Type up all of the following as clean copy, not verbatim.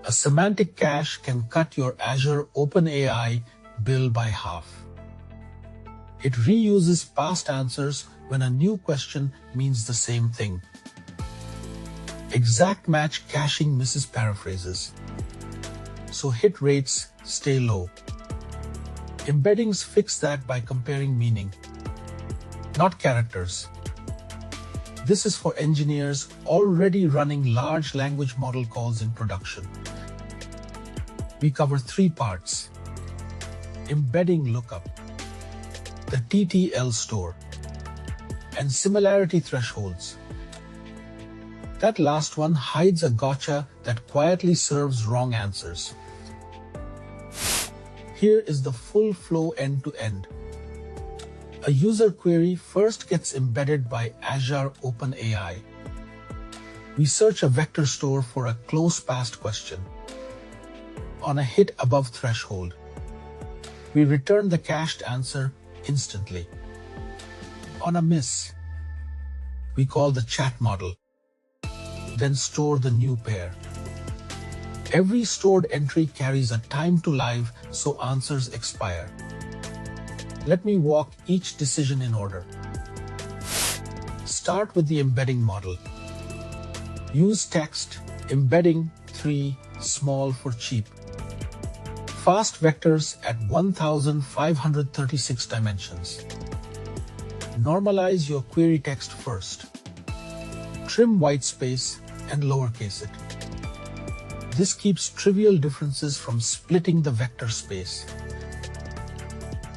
A semantic cache can cut your Azure OpenAI bill by half. It reuses past answers when a new question means the same thing. Exact match caching misses paraphrases, so hit rates stay low. Embeddings fix that by comparing meaning, not characters. This is for engineers already running large language model calls in production. We cover 3 parts: embedding lookup, the TTL store, and similarity thresholds. That last one hides a gotcha that quietly serves wrong answers. Here is the full flow end-to-end. A user query first gets embedded by Azure OpenAI. We search a vector store for a close past question. On a hit above threshold, we return the cached answer instantly. On a miss, we call the chat model, then store the new pair. Every stored entry carries a time to live, so answers expire. Let me walk each decision in order. Start with the embedding model. Use text, embedding 3, small for cheap. Fast vectors at 1536 dimensions. Normalize your query text first. Trim white space and lowercase it. This keeps trivial differences from splitting the vector space.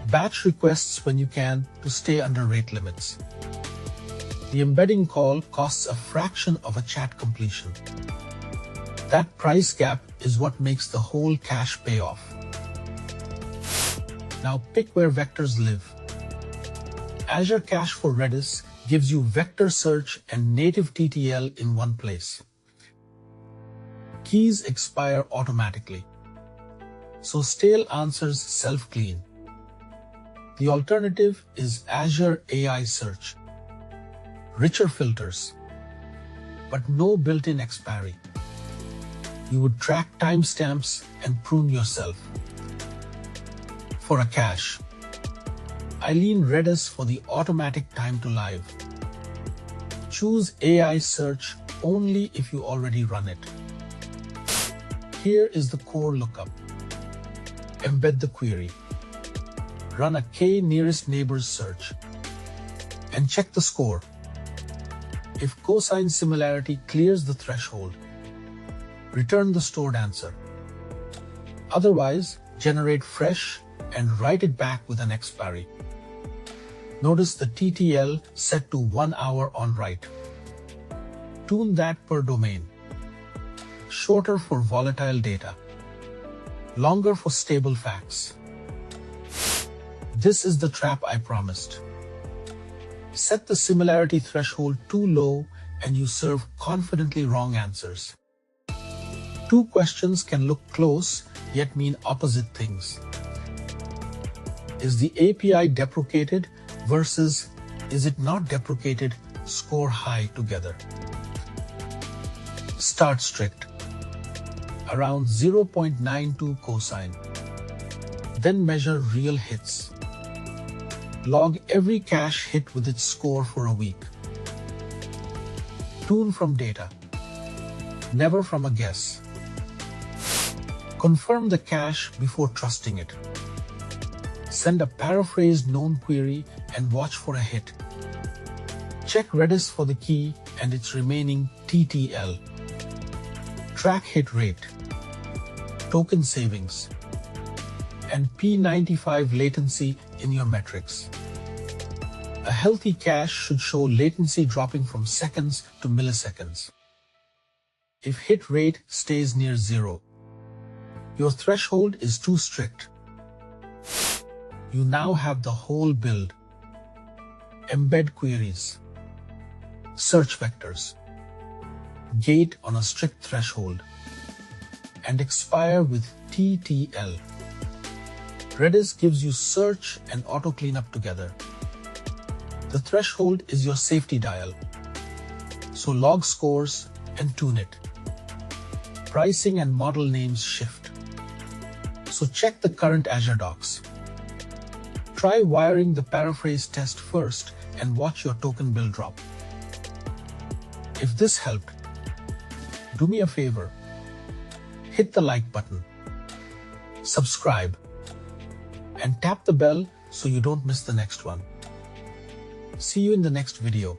Batch requests when you can to stay under rate limits. The embedding call costs a fraction of a chat completion. That price gap is what makes the whole cache pay off. Now pick where vectors live. Azure Cache for Redis gives you vector search and native TTL in one place. Keys expire automatically, so stale answers self-clean. The alternative is Azure AI Search. Richer filters, but no built-in expiry. You would track timestamps and prune yourself. For a cache, I lean Redis for the automatic time to live. Choose AI Search only if you already run it. Here is the core lookup. Embed the query. Run a k nearest neighbors search. And check the score. If cosine similarity clears the threshold, return the stored answer. Otherwise, generate fresh and write it back with an expiry. Notice the TTL set to 1 hour on write. Tune that per domain. Shorter for volatile data, longer for stable facts. This is the trap I promised. Set the similarity threshold too low and you serve confidently wrong answers. 2 questions can look close yet mean opposite things. Is the API deprecated versus is it not deprecated score high together. Start strict. Around 0.92 cosine. Then measure real hits. Log every cache hit with its score for a week. Tune from data, never from a guess. Confirm the cache before trusting it. Send a paraphrased known query and watch for a hit. Check Redis for the key and its remaining TTL. Track hit rate, token savings, and P95 latency in your metrics. A healthy cache should show latency dropping from seconds to milliseconds. If hit rate stays near 0, your threshold is too strict. You now have the whole build. Embed queries, search vectors, gate on a strict threshold, and expire with TTL. Redis gives you search and auto cleanup together. The threshold is your safety dial, so log scores and tune it. pricing and model names shift. So check the current Azure docs. Try wiring the paraphrase test first and watch your token bill drop. If this helped, do me a favor. Hit the like button, subscribe, and tap the bell so you don't miss the next one. See you in the next video.